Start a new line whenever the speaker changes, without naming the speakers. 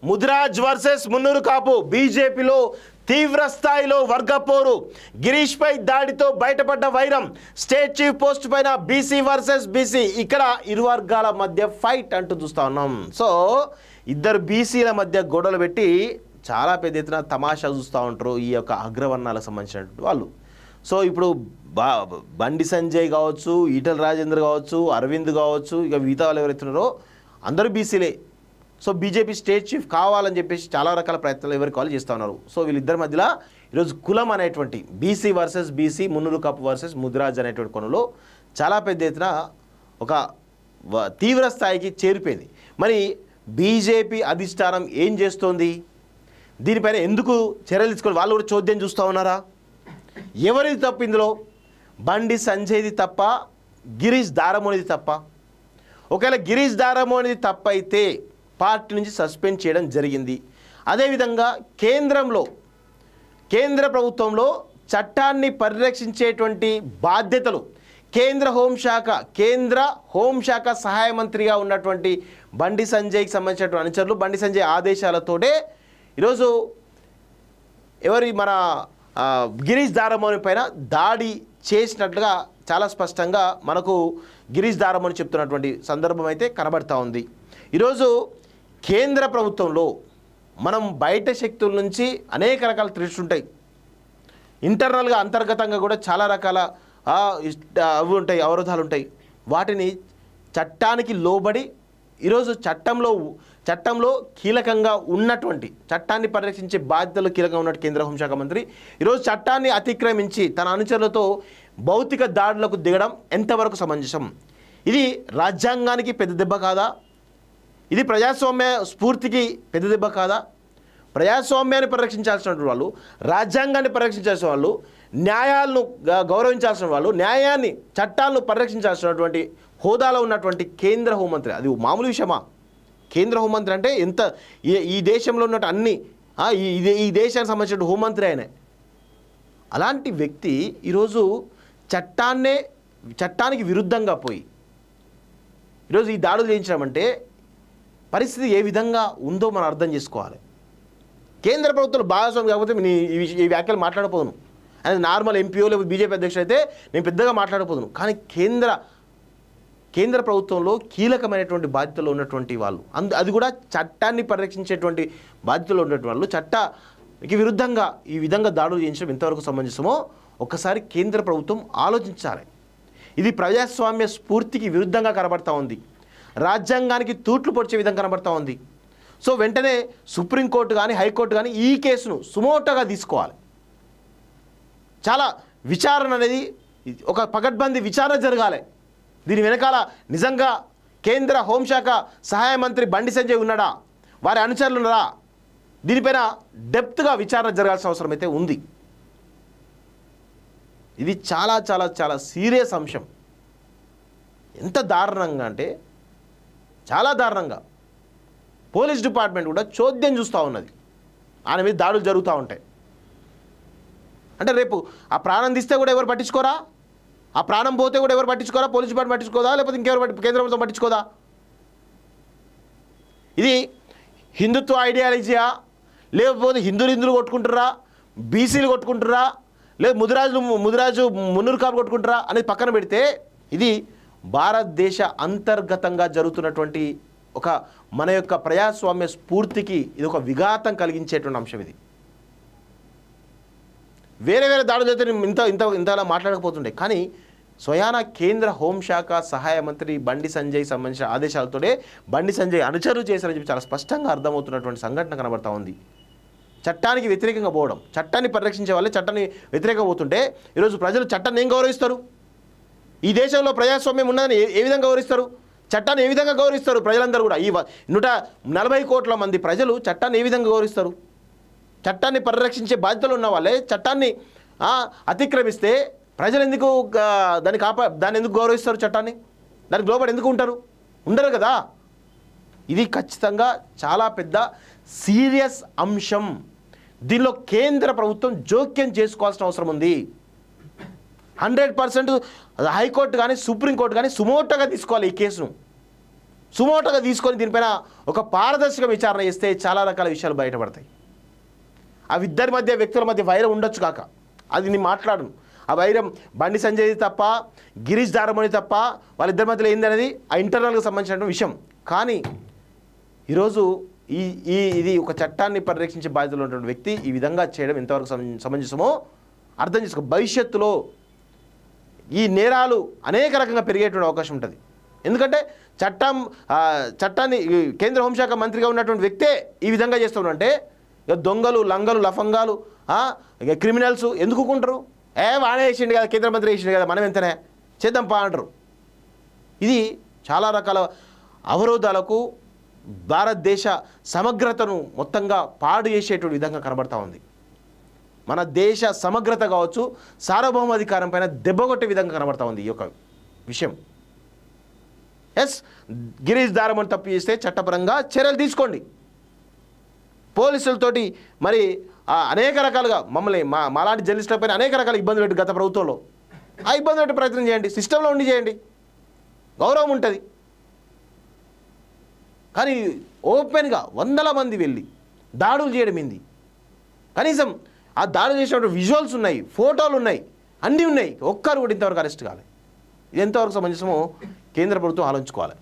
Mudiraj versus Munnuru Kapu బీజేపీలో తీవ్ర స్థాయిలో వర్గపోరు. గిరీష్ పై దాడితో బయటపడ్డ వైరం. స్టేట్ చీఫ్ పోస్ట్ పైన బీసీ వర్సెస్ బీసీ. ఇక్కడ ఇరు వర్గాల మధ్య ఫైట్ అంటూ చూస్తూ ఉన్నాం. సో ఇద్దరు బీసీల మధ్య గొడవలు పెట్టి చాలా పెద్ద ఎత్తున తమాషా చూస్తూ ఉంటారు ఈ యొక్క అగ్రవర్ణాలకు సంబంధించినటువంటి వాళ్ళు. సో ఇప్పుడు బండి సంజయ్ కావచ్చు, ఈటల రాజేందర్ కావచ్చు, అరవింద్ కావచ్చు, ఇక మిగతా వాళ్ళు ఎవరైతున్నారో అందరూ బీసీలే. సో బీజేపీ స్టేట్ చీఫ్ కావాలని చెప్పేసి చాలా రకాల ప్రయత్నాలు ఎవరికి వాళ్ళు చేస్తూ ఉన్నారు. సో వీళ్ళిద్దరి మధ్యలో ఈరోజు కులం అనేటువంటి BC versus BC, Munnuru Kapu versus Mudiraj అనేటువంటి కొనలో చాలా పెద్ద ఎత్తున ఒక తీవ్ర స్థాయికి చేరిపోయింది. మరి బీజేపీ అధిష్టానం ఏం చేస్తోంది, దీనిపైన ఎందుకు చర్యలు తీసుకోవాలి, వాళ్ళు కూడా చోద్యం చూస్తూ ఉన్నారా? ఎవరిది తప్పు ఇందులో? బండి సంజయ్ది తప్ప, గిరీష్ దారమోనిది తప్ప? ఒకవేళ గిరీష్ దారమోనిది తప్పైతే పార్టీ నుంచి సస్పెండ్ చేయడం జరిగింది. అదేవిధంగా కేంద్ర ప్రభుత్వంలో చట్టాన్ని పరిరక్షించేటువంటి బాధ్యతలు కేంద్ర హోంశాఖ సహాయ మంత్రిగా ఉన్నటువంటి బండి సంజయ్కి సంబంధించినటువంటి అనుచరులు బండి సంజయ్ ఆదేశాలతోటే ఈరోజు మన గిరీష్ దారమోని పైన దాడి చేసినట్లుగా చాలా స్పష్టంగా మనకు గిరీష్ దారమోని చెప్తున్నటువంటి సందర్భం అయితే కనబడతా ఉంది. ఈరోజు కేంద్ర ప్రభుత్వంలో మనం బయట శక్తుల నుంచి అనేక రకాల థ్రెట్స్ ఉంటాయి. ఇంటర్నల్గా అంతర్గతంగా కూడా చాలా రకాల అవి ఉంటాయి, అవరోధాలు ఉంటాయి. వాటిని చట్టానికి లోబడి ఈరోజు చట్టంలో కీలకంగా ఉన్నటువంటి చట్టాన్ని పరిరక్షించే బాధ్యతలు కీలకంగా ఉన్న కేంద్ర హోంశాఖ మంత్రి ఈరోజు చట్టాన్ని అతిక్రమించి తన అనుచరులతో భౌతిక దాడులకు దిగడం ఎంతవరకు సమంజసం? ఇది రాజ్యాంగానికి పెద్ద దెబ్బ కాదా? ఇది ప్రజాస్వామ్య స్ఫూర్తికి పెద్ద దెబ్బ కాదా? ప్రజాస్వామ్యాన్ని పరిరక్షించాల్సినటువంటి వాళ్ళు, రాజ్యాంగాన్ని పరిరక్షించాల్సిన వాళ్ళు, న్యాయాలను గౌరవించాల్సిన వాళ్ళు, చట్టాలను పరిరక్షించాల్సినటువంటి హోదాలో ఉన్నటువంటి కేంద్ర హోంమంత్రి, అది మామూలు విషయమా? కేంద్ర హోంమంత్రి అంటే ఎంత ఈ దేశంలో ఉన్నట్టు అన్ని ఈ దేశానికి సంబంధించిన హోంమంత్రి ఆయన. అలాంటి వ్యక్తి ఈరోజు చట్టానికి విరుద్ధంగా పోయి ఈరోజు ఈ దాడులు చేయించడం పరిస్థితి ఏ విధంగా ఉందో మనం అర్థం చేసుకోవాలి. కేంద్ర ప్రభుత్వంలో భాగస్వామి కాకపోతే ఈ వ్యాఖ్యలు మాట్లాడకపోదును. అది నార్మల్ ఎంపీఓ లేకపోతే బీజేపీ అధ్యక్షుడు అయితే నేను పెద్దగా మాట్లాడకపోదును. కానీ కేంద్ర ప్రభుత్వంలో కీలకమైనటువంటి బాధ్యతలు ఉన్నటువంటి వాళ్ళు, అది కూడా చట్టాన్ని పరిరక్షించేటువంటి బాధ్యతలు ఉన్నటువంటి వాళ్ళు చట్టానికి విరుద్ధంగా ఈ విధంగా దాడులు చేయించడం ఎంతవరకు సమంజసమో ఒక్కసారి కేంద్ర ప్రభుత్వం ఆలోచించాలి. ఇది ప్రజాస్వామ్య స్ఫూర్తికి విరుద్ధంగా కనబడతా ఉంది, రాజ్యాంగానికి తూట్లు పొడిచే విధంగా కనబడతా ఉంది. సో వెంటనే సుప్రీంకోర్టు కానీ హైకోర్టు కానీ ఈ కేసును సుమోటోగా తీసుకోవాలి. చాలా విచారణ అనేది ఒక పకడ్బందీ విచారణ జరగాలి. దీని వెనకాల నిజంగా కేంద్ర హోంశాఖ సహాయ మంత్రి బండి సంజయ్ ఉన్నాడా, వారి అనుచరులు ఉన్నారా, దీనిపైన డెప్త్గా విచారణ జరగాల్సిన అవసరం అయితే ఉంది. ఇది చాలా చాలా చాలా సీరియస్ అంశం. ఎంత దారుణంగా అంటే చాలా దారుణంగా పోలీస్ డిపార్ట్మెంట్ కూడా చోద్యం చూస్తూ ఉన్నది. ఆయన మీద దాడులు జరుగుతూ ఉంటాయి. అంటే రేపు ఆ ప్రాణం తీస్తే కూడా ఎవరు పట్టించుకోరా? ఆ ప్రాణం పోతే కూడా ఎవరు పట్టించుకోరా? Police department పట్టించుకోదా? లేకపోతే ఇంకెవరు కేంద్ర ప్రభుత్వం పట్టించుకోదా? ఇది హిందుత్వ ఐడియాలజీయా, లేకపోతే హిందువులు కొట్టుకుంటారా, బీసీలు కొట్టుకుంటారా, లేదు ముదిరాజు మున్నూరు కాపు కొట్టుకుంటారా అనేది పక్కన పెడితే ఇది భారతదేశ అంతర్గతంగా జరుగుతున్నటువంటి ఒక మన యొక్క ప్రజాస్వామ్య స్ఫూర్తికి ఇది ఒక విఘాతం కలిగించేటువంటి అంశం. ఇది వేరే దాడులు అయితే ఇంతలా మాట్లాడకపోతుండే. కానీ స్వయాన కేంద్ర హోంశాఖ సహాయ మంత్రి బండి సంజయ్ సంబంధించిన ఆదేశాలతోనే బండి సంజయ్ అనుచరులు చేశారని చెప్పి చాలా స్పష్టంగా అర్థమవుతున్నటువంటి సంఘటన కనబడతా ఉంది. చట్టానికి వ్యతిరేకంగా పోవడం, చట్టాన్ని పరిరక్షించే వాళ్ళే చట్టాన్ని వ్యతిరేకంగా పోతుంటే ఈరోజు ప్రజలు చట్టాన్ని ఏం గౌరవిస్తారు? ఈ దేశంలో ప్రజాస్వామ్యం ఉన్నదని ఏ విధంగా గౌరవిస్తారు? చట్టాన్ని ఏ విధంగా గౌరవిస్తారు? ప్రజలందరూ కూడా ఈ 140 కోట్ల మంది ప్రజలు చట్టాన్ని ఏ విధంగా గౌరవిస్తారు? చట్టాన్ని పరిరక్షించే బాధ్యతలు ఉన్న వాళ్ళే చట్టాన్ని అతిక్రమిస్తే ప్రజలు ఎందుకు దాన్ని ఎందుకు గౌరవిస్తారు? చట్టాన్ని దానికి లోబడి ఎందుకు ఉండరు కదా. ఇది ఖచ్చితంగా చాలా పెద్ద సీరియస్ అంశం. దీనిలో కేంద్ర ప్రభుత్వం జోక్యం చేసుకోవాల్సిన అవసరం ఉంది. 100% హైకోర్టు కానీ సుప్రీంకోర్టు కానీ సుమోటోగా తీసుకోవాలి ఈ కేసును. సుమోటోగా తీసుకొని దీనిపైన ఒక పారదర్శక విచారణ చేస్తే చాలా రకాల విషయాలు బయటపడతాయి. అవి ఇద్దరి మధ్య వ్యక్తుల మధ్య వైరం ఉండొచ్చు కాక, అది నేను మాట్లాడను. ఆ వైరం బండి సంజయ్ తప్ప, గిరీష్ దారమణి తప్ప, వాళ్ళిద్దరి మధ్యలో ఏందనేది ఆ ఇంటర్నల్గా సంబంధించిన విషయం. కానీ ఈరోజు ఇది ఒక చట్టాన్ని పరిరక్షించే బాధ్యతలో ఉన్నటువంటి వ్యక్తి ఈ విధంగా చేయడం ఎంతవరకు సమంజసమో అర్థం చేసుకో. భవిష్యత్తులో ఈ నేరాలు అనేక రకంగా పెరిగేటువంటి అవకాశం ఉంటుంది. ఎందుకంటే చట్టాన్ని కేంద్ర హోంశాఖ మంత్రిగా ఉన్నటువంటి వ్యక్తే ఈ విధంగా చేస్తున్నారంటే ఇక దొంగలు, లంగలు, లఫంగాలు, ఇక క్రిమినల్స్ ఎందుకు కుంటారు? వాడే వేసిండు కదా, కేంద్ర మంత్రి వేసిండు కదా, మనం ఎంతనే చేద్దాం పా అంటారు. ఇది చాలా రకాల అవరోధాలకు, భారతదేశ సమగ్రతను మొత్తంగా పాడు చేసేటువంటి విధంగా కనబడతా ఉంది. మన దేశ సమగ్రత కావచ్చు, సార్వభౌమాధికారం పైన దెబ్బగొట్టే విధంగా కనబడతా ఉంది ఈ యొక్క విషయం. ఎస్, గిరీష్ దారమణి తప్పు చేస్తే చట్టపరంగా చర్యలు తీసుకోండి. పోలీసులతోటి మరి అనేక రకాలుగా మమ్మల్ని మాలాంటి జర్నలిస్టుల పైన అనేక రకాల ఇబ్బందులు పెట్టి గత ప్రభుత్వంలో ఆ ఇబ్బంది పెట్టి ప్రయత్నం చేయండి, సిస్టంలో ఉండి చేయండి, గౌరవం ఉంటుంది. కానీ ఓపెన్గా వందల మంది వెళ్ళి దాడులు చేయడం ఏంది? కనీసం ఆ దాడులు చేసినటువంటి విజువల్స్ ఉన్నాయి, ఫోటోలు ఉన్నాయి, అన్నీ ఉన్నాయి. ఒక్కరు కూడా ఇంతవరకు అరెస్ట్ కాలేదు. ఇది ఎంతవరకు సమంజసమో కేంద్ర ప్రభుత్వం ఆలోచించుకోవాలి.